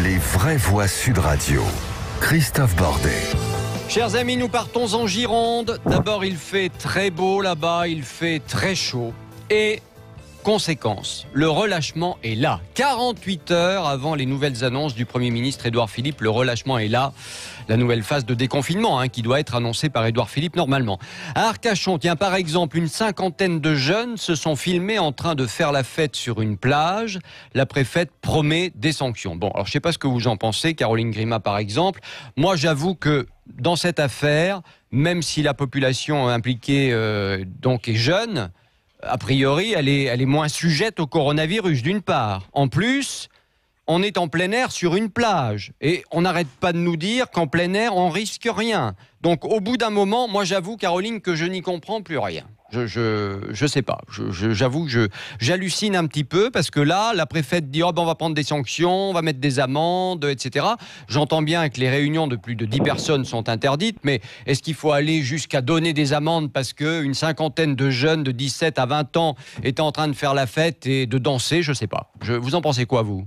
Les vraies voix Sud Radio. Christophe Bordet. Chers amis, nous partons en Gironde. D'abord, il fait très beau là-bas, il fait très chaud. Et conséquence, le relâchement est là. 48 heures avant les nouvelles annonces du Premier ministre Édouard Philippe, le relâchement est là. La nouvelle phase de déconfinement qui doit être annoncée par Édouard Philippe normalement. À Arcachon, tiens, par exemple, une cinquantaine de jeunes se sont filmés en train de faire la fête sur une plage. La préfète promet des sanctions. Bon, alors je ne sais pas ce que vous en pensez, Caroline Grima par exemple. Moi, j'avoue que dans cette affaire, même si la population impliquée donc est jeune, a priori, elle est moins sujette au coronavirus, d'une part. En plus, on est en plein air sur une plage. Et on n'arrête pas de nous dire qu'en plein air, on risque rien. Donc, au bout d'un moment, moi, j'avoue, Caroline, que je n'y comprends plus rien. Je sais pas. J'avoue que j'hallucine un petit peu parce que là, la préfète dit on va prendre des sanctions, on va mettre des amendes, etc. J'entends bien que les réunions de plus de 10 personnes sont interdites, mais est-ce qu'il faut aller jusqu'à donner des amendes parce qu'une cinquantaine de jeunes de 17 à 20 ans étaient en train de faire la fête et de danser? Je sais pas. Vous en pensez quoi, vous?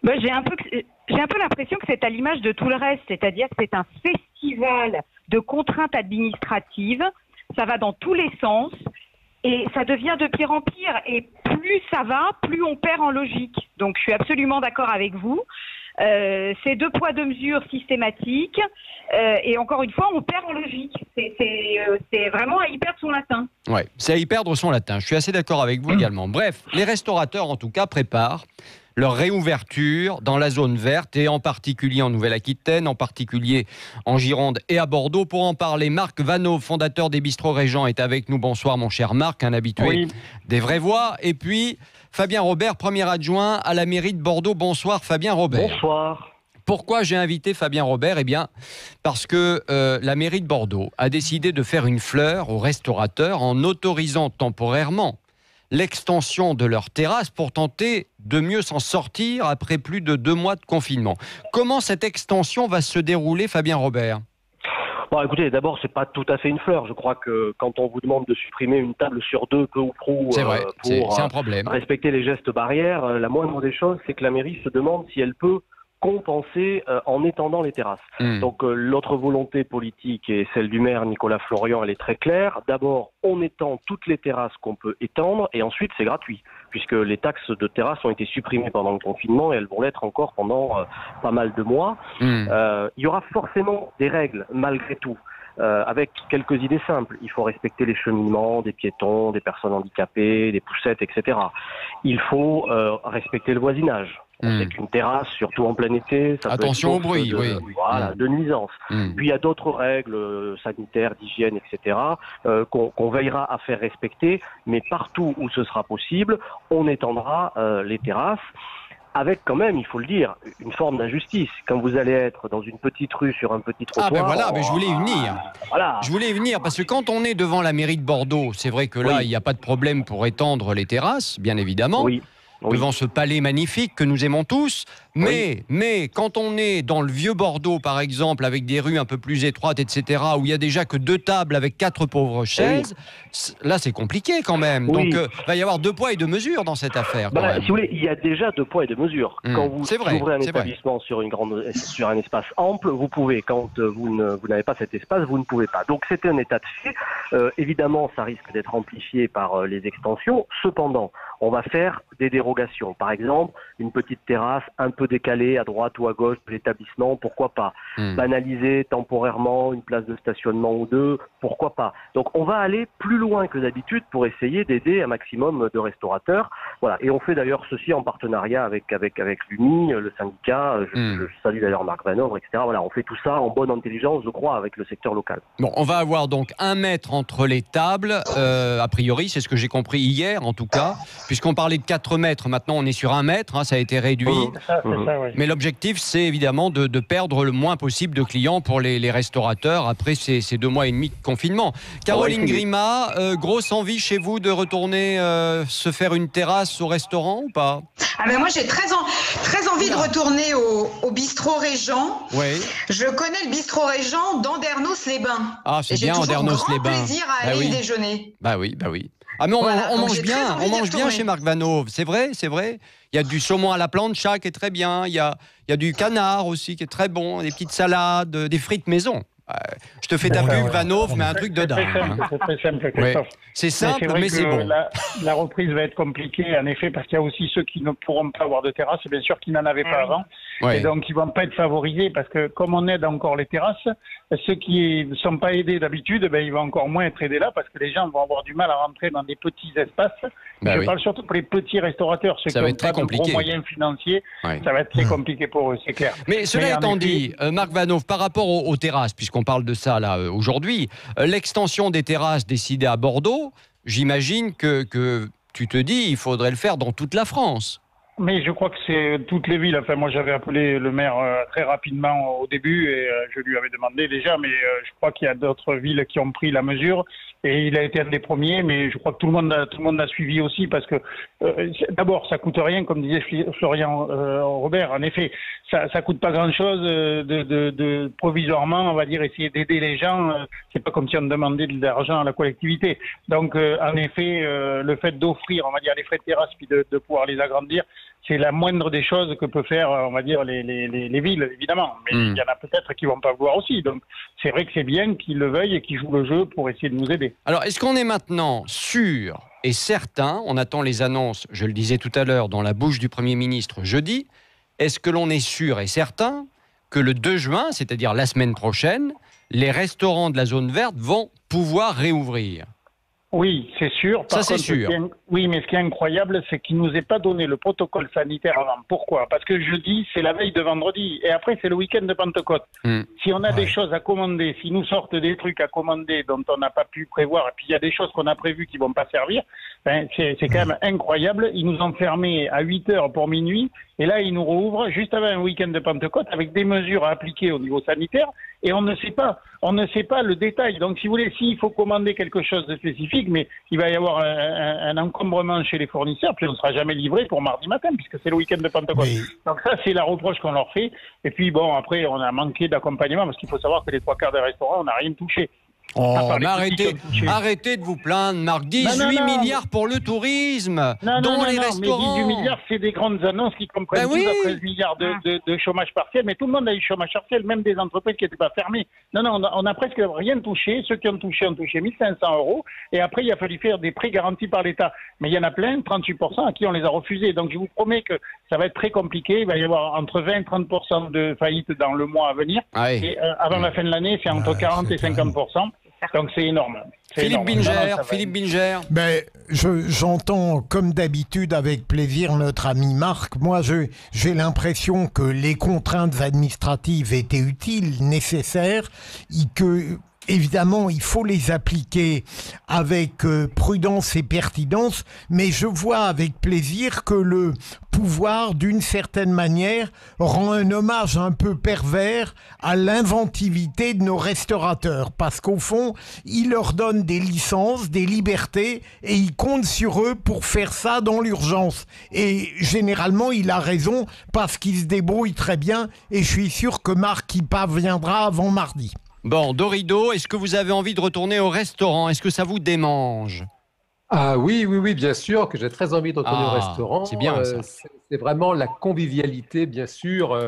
J'ai un peu l'impression que c'est à l'image de tout le reste, c'est-à-dire que c'est un festival de contraintes administratives. Ça va dans tous les sens et ça devient de pire en pire. Et plus ça va, plus on perd en logique. Donc je suis absolument d'accord avec vous. C'est deux poids, deux mesures systématiques. Et encore une fois, on perd en logique. C'est vraiment à y perdre son latin. Oui, c'est à y perdre son latin. Je suis assez d'accord avec vous également. Bref, les restaurateurs en tout cas préparent leur réouverture dans la zone verte et en particulier en Nouvelle-Aquitaine, en particulier en Gironde et à Bordeaux. Pour en parler, Marc Vanneau, fondateur des Bistrots Régent, est avec nous. Bonsoir mon cher Marc, un habitué des vraies voix. Et puis Fabien Robert, premier adjoint à la mairie de Bordeaux. Bonsoir Fabien Robert. Bonsoir. Pourquoi j'ai invité Fabien Robert? Eh bien, parce que la mairie de Bordeaux a décidé de faire une fleur aux restaurateurs en autorisant temporairement l'extension de leur terrasse pour tenter de mieux s'en sortir après plus de 2 mois de confinement. Comment cette extension va se dérouler, Fabien Robert? Bon, écoutez, d'abord, c'est pas tout à fait une fleur. Je crois que quand on vous demande de supprimer une table sur 2, peu ou prou, c'est vrai, pour c'est un problème. Respecter les gestes barrières, la moindre des choses, c'est que la mairie se demande si elle peut compenser en étendant les terrasses. Donc l'autre volonté politique et celle du maire Nicolas Florian, elle est très claire. D'abord, on étend toutes les terrasses qu'on peut étendre et ensuite c'est gratuit puisque les taxes de terrasse ont été supprimées pendant le confinement et elles vont l'être encore pendant pas mal de mois. Il y aura forcément des règles malgré tout. Avec quelques idées simples. Il faut respecter les cheminements des piétons, des personnes handicapées, des poussettes, etc. Il faut respecter le voisinage. On sait qu'une terrasse, surtout en plein été, ça attention peut être au bruit, de nuisance. Puis il y a d'autres règles sanitaires, d'hygiène, etc. Qu'on veillera à faire respecter, mais partout où ce sera possible, on étendra les terrasses. Avec quand même, il faut le dire, une forme d'injustice. Quand vous allez être dans une petite rue sur un petit trottoir... Ah ben voilà, mais je voulais y venir. Voilà. Je voulais y venir parce que quand on est devant la mairie de Bordeaux, c'est vrai que là, il n'y a pas de problème pour étendre les terrasses, bien évidemment. Oui. Devant ce palais magnifique que nous aimons tous. Mais quand on est dans le vieux Bordeaux, par exemple, avec des rues un peu plus étroites, etc., où il n'y a déjà que 2 tables avec 4 pauvres chaises, là, c'est compliqué quand même. Donc, il va y avoir 2 poids et 2 mesures dans cette affaire. Si vous voulez, il y a déjà 2 poids et 2 mesures. Quand vous ouvrez un établissement sur un espace ample, vous pouvez. Quand vous n'avez pas cet espace, vous ne pouvez pas. Donc, c'était un état de fait. Évidemment, ça risque d'être amplifié par les extensions. Cependant, on va faire des dérogations. Par exemple, une petite terrasse un peu décalée à droite ou à gauche de l'établissement, pourquoi pas. Banaliser temporairement une place de stationnement ou 2, pourquoi pas. Donc on va aller plus loin que d'habitude pour essayer d'aider un maximum de restaurateurs. Voilà. Et on fait d'ailleurs ceci en partenariat avec l'UMI, le syndicat, je salue d'ailleurs Marc Vanneau, etc. Voilà, on fait tout ça en bonne intelligence, je crois, avec le secteur local. Bon, on va avoir donc 1 mètre entre les tables, a priori, c'est ce que j'ai compris hier en tout cas, puisqu'on parlait de 4 mètres, maintenant on est sur 1 mètre, ça a été réduit. Mais l'objectif, c'est évidemment de perdre le moins possible de clients pour les restaurateurs après ces 2 mois et demi de confinement. Caroline Grima, grosse envie chez vous de retourner se faire une terrasse au restaurant ou pas? Moi j'ai très envie de retourner au bistrot Régent. Je connais le bistrot Régent d'Andernos-les-Bains. Ah, c'est bien Andernos-les-Bains. J'ai toujours grand plaisir à aller y déjeuner. Bah oui. Ah mais Voilà, on donc mange j'ai bien, très envie on d'y mange bien retourner. chez Marc Vanov, c'est vrai, c'est vrai. Il y a du saumon à la plancha qui est très bien, il y a du canard aussi qui est très bon, des petites salades, des frites maison. Je te fais ta pub, Vanov, mais un truc de dingue. C'est très simple, Ouais. Christophe. C'est simple, vrai mais que c'est bon. La reprise va être compliquée, en effet, parce qu'il y a aussi ceux qui ne pourront pas avoir de terrasse, bien sûr, qui n'en avaient pas avant. Ouais. Et donc, ils ne vont pas être favorisés, parce que comme on aide encore les terrasses, ceux qui ne sont pas aidés d'habitude, ils vont encore moins être aidés là, parce que les gens vont avoir du mal à rentrer dans des petits espaces. Je parle surtout pour les petits restaurateurs, ceux qui n'ont pas de gros moyens financiers. Ouais. Ça va être très compliqué pour eux, c'est clair. Mais cela étant dit, Marc Vanov, par rapport aux terrasses, puisqu'on parle de ça là aujourd'hui, l'extension des terrasses décidée à Bordeaux, j'imagine que tu te dis il faudrait le faire dans toute la France. Mais je crois que c'est toutes les villes. Enfin, moi, j'avais appelé le maire très rapidement au début et je lui avais demandé déjà, mais je crois qu'il y a d'autres villes qui ont pris la mesure et il a été un des premiers. Mais je crois que tout le monde l'a suivi aussi parce que d'abord, ça coûte rien, comme disait Florian Robert. En effet, ça coûte pas grand-chose de provisoirement, on va dire, essayer d'aider les gens. C'est pas comme si on demandait de l'argent à la collectivité. Donc, en effet, le fait d'offrir, on va dire, les frais de terrasse puis de pouvoir les agrandir, c'est la moindre des choses que peuvent faire, on va dire, les villes, évidemment. Mais il y en a peut-être qui vont pas vouloir aussi. Donc, c'est vrai que c'est bien qu'ils le veuillent et qu'ils jouent le jeu pour essayer de nous aider. Alors, est-ce qu'on est maintenant sûr et certain, on attend les annonces, je le disais tout à l'heure, dans la bouche du Premier ministre jeudi, est-ce que l'on est sûr et certain que le 2 juin, c'est-à-dire la semaine prochaine, les restaurants de la zone verte vont pouvoir réouvrir ? Oui, c'est sûr. Ça, c'est sûr. Oui, mais ce qui est incroyable, c'est qu'il ne nous ait pas donné le protocole sanitaire avant. Pourquoi ? Parce que jeudi, c'est la veille de vendredi. Et après, c'est le week-end de Pentecôte. Si on a des choses à commander, s'ils nous sortent des trucs à commander dont on n'a pas pu prévoir, et puis il y a des choses qu'on a prévues qui ne vont pas servir, c'est quand même incroyable. Ils nous ont fermés à 8h pour minuit. Et là, ils nous rouvrent juste avant un week-end de Pentecôte avec des mesures à appliquer au niveau sanitaire. Et on ne sait pas le détail. Donc, si vous voulez, s'il faut commander quelque chose de spécifique, mais il va y avoir un encombrement chez les fournisseurs, puis on ne sera jamais livré pour mardi matin, puisque c'est le week-end de Pentecôte. Oui. Donc ça, c'est la reproche qu'on leur fait. Et puis, bon, après, on a manqué d'accompagnement, parce qu'il faut savoir que les 3 quarts des restaurants, on n'a rien touché. Oh, mais arrêtez de vous plaindre, Marc. 18 milliards pour le tourisme, dont les restaurants. Mais 18 milliards, c'est des grandes annonces qui comprennent 12 à 13 milliards de chômage partiel. Mais tout le monde a eu chômage partiel, même des entreprises qui n'étaient pas fermées. Non, on a presque rien touché. Ceux qui ont touché 1 500 €. Et après, il a fallu faire des prêts garantis par l'État. Mais il y en a plein, 38%, à qui on les a refusés. Donc, je vous promets que ça va être très compliqué. Il va y avoir entre 20 et 30% de faillites dans le mois à venir. Et avant la fin de l'année, c'est entre 40 et 50%. Donc c'est énorme. Philippe Binger. J'entends comme d'habitude avec plaisir notre ami Marc. Moi, j'ai l'impression que les contraintes administratives étaient utiles, nécessaires, et que évidemment, il faut les appliquer avec prudence et pertinence, mais je vois avec plaisir que le pouvoir, d'une certaine manière, rend un hommage un peu pervers à l'inventivité de nos restaurateurs, parce qu'au fond, il leur donne des licences, des libertés, et il compte sur eux pour faire ça dans l'urgence. Et généralement, il a raison, parce qu'il se débrouille très bien, et je suis sûr que Marc y parviendra avant mardi. Bon, Dorido, est-ce que vous avez envie de retourner au restaurant ? Est-ce que ça vous démange ? Ah oui, bien sûr que j'ai très envie de retourner au restaurant. C'est bien ça. C'est vraiment la convivialité, bien sûr,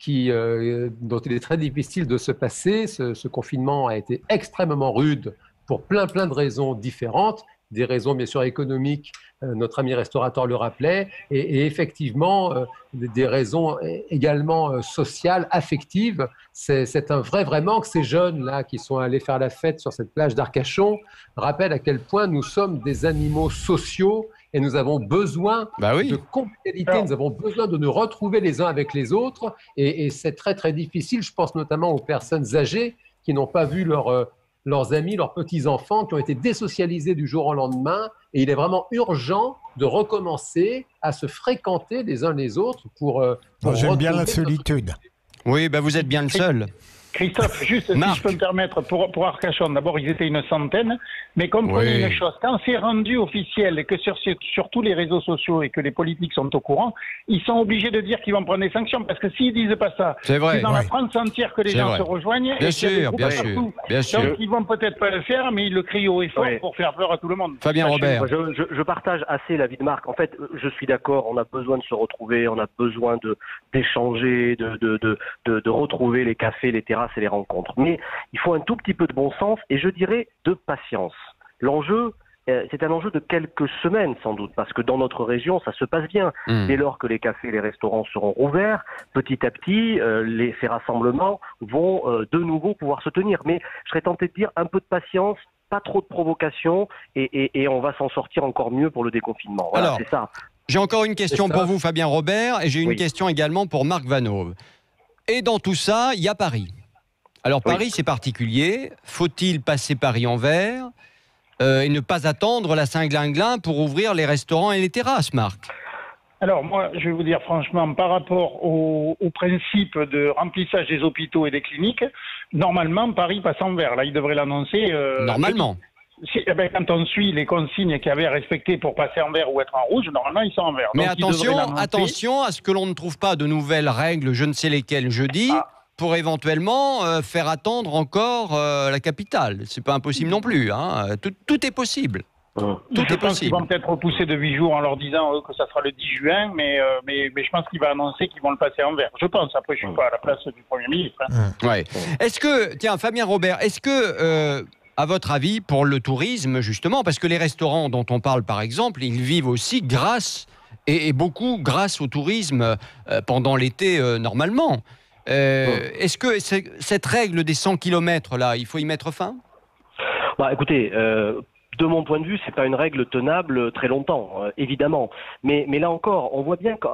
dont il est très difficile de se passer. Ce confinement a été extrêmement rude pour plein de raisons différentes. Des raisons bien sûr économiques, notre ami restaurateur le rappelait, et effectivement des raisons également sociales, affectives. C'est un vrai manque. Ces jeunes-là qui sont allés faire la fête sur cette plage d'Arcachon rappellent à quel point nous sommes des animaux sociaux et nous avons besoin de convivialité, nous avons besoin de nous retrouver les uns avec les autres, et c'est très difficile. Je pense notamment aux personnes âgées qui n'ont pas vu leurs amis, leurs petits-enfants, qui ont été désocialisés du jour au lendemain. Et il est vraiment urgent de recommencer à se fréquenter les uns les autres pour j'aime bien la solitude. Oui, vous êtes bien le seul. Christophe, juste si je peux me permettre, pour Arcachon, d'abord ils étaient une centaine, mais comprenez une chose, quand c'est rendu officiel et que sur tous les réseaux sociaux et que les politiques sont au courant, ils sont obligés de dire qu'ils vont prendre des sanctions, parce que s'ils disent pas ça, c'est dans la France entière que les gens se rejoignent. Bien sûr. Donc ils vont peut-être pas le faire, mais ils le crient haut et fort pour faire peur à tout le monde. Fabien Robert. Je partage assez l'avis de Marc. En fait, je suis d'accord, on a besoin de se retrouver, on a besoin d'échanger, de retrouver les cafés, les terrasses et les rencontres. Mais il faut un tout petit peu de bon sens et je dirais de patience. L'enjeu, c'est un enjeu de quelques semaines sans doute, parce que dans notre région, ça se passe bien. Dès lors que les cafés et les restaurants seront rouverts, petit à petit, ces rassemblements vont de nouveau pouvoir se tenir. Mais je serais tenté de dire un peu de patience, pas trop de provocation, et on va s'en sortir encore mieux pour le déconfinement. Voilà, alors, c'est ça. J'ai encore une question pour vous, Fabien Robert, et j'ai une question également pour Marc Vanove. Et dans tout ça, il y a Paris. Alors Paris, c'est particulier. Faut-il passer Paris en vert et ne pas attendre la Saint-Glinglin pour ouvrir les restaurants et les terrasses, Marc? Alors moi, je vais vous dire franchement, par rapport au principe de remplissage des hôpitaux et des cliniques, normalement, Paris passe en vert. Là, il devrait l'annoncer. Normalement. Quand on suit les consignes qu'il y avait à respecter pour passer en vert ou être en rouge, normalement, ils sont en vert. Mais donc, attention à ce que l'on ne trouve pas de nouvelles règles, je ne sais lesquelles, jeudi, pour éventuellement faire attendre encore la capitale. C'est pas impossible non plus. Hein. Tout est possible. Je pense qu'ils vont peut-être repousser de 8 jours en leur disant que ça sera le 10 juin, mais je pense qu'il va annoncer qu'ils vont le passer en vert. Je pense, après je ne suis pas à la place du Premier ministre. Est-ce que, tiens, Fabien Robert, est-ce que, à votre avis, pour le tourisme, justement, parce que les restaurants dont on parle par exemple, ils vivent aussi grâce, et beaucoup grâce au tourisme pendant l'été normalement. Est-ce que cette règle des 100 km là, il faut y mettre fin? Écoutez, de mon point de vue, c'est pas une règle tenable très longtemps, évidemment. Mais là encore, on voit bien que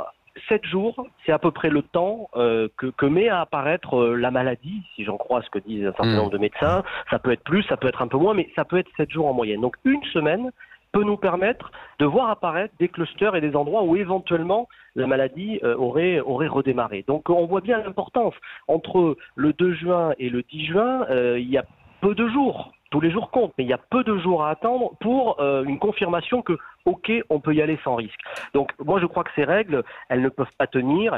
7 jours, c'est à peu près le temps que met à apparaître la maladie, si j'en crois ce que disent un certain nombre de médecins. Ça peut être plus, ça peut être un peu moins, mais ça peut être 7 jours en moyenne. Donc une semaine peut nous permettre de voir apparaître des clusters et des endroits où éventuellement la maladie aurait redémarré. Donc on voit bien l'importance. Entre le 2 juin et le 10 juin, il y a peu de jours. Tous les jours comptent, mais il y a peu de jours à attendre pour une confirmation que, ok, on peut y aller sans risque. Donc, moi, je crois que ces règles, elles ne peuvent pas tenir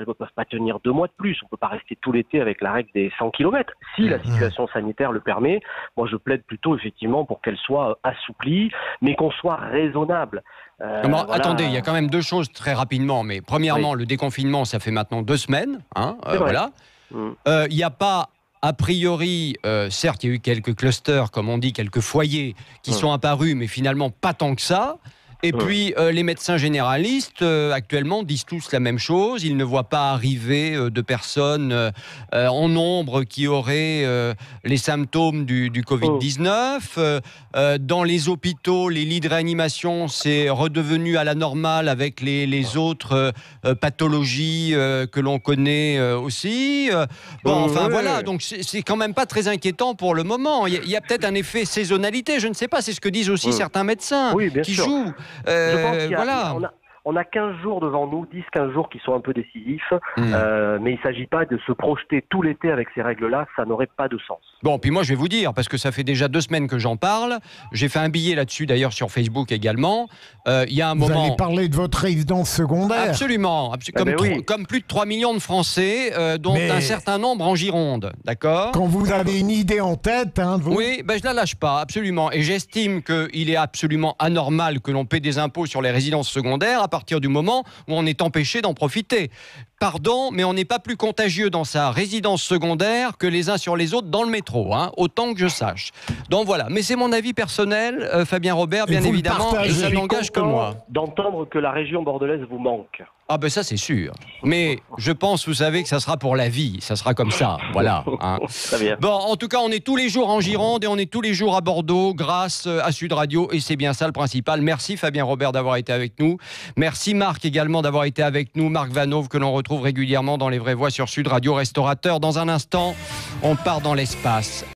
2 mois de plus. On ne peut pas rester tout l'été avec la règle des 100 km. Si la situation sanitaire le permet, moi, je plaide plutôt, effectivement, pour qu'elle soit assouplie, mais qu'on soit raisonnable. Attendez, il y a quand même 2 choses très rapidement. Mais premièrement, le déconfinement, ça fait maintenant 2 semaines. Voilà. Il n'y a pas... A priori, certes, il y a eu quelques clusters, comme on dit, quelques foyers qui sont apparus, mais finalement pas tant que ça. Et puis, les médecins généralistes, actuellement, disent tous la même chose. Ils ne voient pas arriver de personnes en nombre qui auraient les symptômes du Covid-19. Dans les hôpitaux, les lits de réanimation, c'est redevenu à la normale avec les autres pathologies que l'on connaît aussi. Voilà, donc c'est quand même pas très inquiétant pour le moment. Il y a peut-être un effet saisonnalité, je ne sais pas, c'est ce que disent aussi certains médecins qui jouent. Je pense qu'il y a, on a 15 jours devant nous, 10-15 jours qui sont un peu décisifs, mais il ne s'agit pas de se projeter tout l'été avec ces règles-là, ça n'aurait pas de sens. Bon, puis moi je vais vous dire, parce que ça fait déjà 2 semaines que j'en parle, j'ai fait un billet là-dessus d'ailleurs sur Facebook également, il y a un moment... Vous allez parler de votre résidence secondaire? Absolument, comme plus de 3 millions de Français, dont un certain nombre en Gironde, d'accord? Quand vous avez une idée en tête, vous... Oui, je ne la lâche pas, absolument, et j'estime qu'il est absolument anormal que l'on paie des impôts sur les résidences secondaires à partir du moment où on est empêché d'en profiter. Pardon, mais on n'est pas plus contagieux dans sa résidence secondaire que les uns sur les autres dans le métro, autant que je sache. Donc voilà, mais c'est mon avis personnel, Fabien Robert, bien évidemment, et ça n'engage que moi. D'entendre que la région bordelaise vous manque. Ah ben ça c'est sûr, mais je pense, vous savez, que ça sera pour la vie, ça sera comme ça, voilà. Très bien. Bon, en tout cas, on est tous les jours en Gironde et on est tous les jours à Bordeaux grâce à Sud Radio, et c'est bien ça le principal. Merci Fabien Robert d'avoir été avec nous, merci Marc également d'avoir été avec nous, Marc Vanove que l'on retrouve régulièrement dans Les Vraies Voix sur Sud Radio, restaurateur. Dans un instant, on part dans l'espace.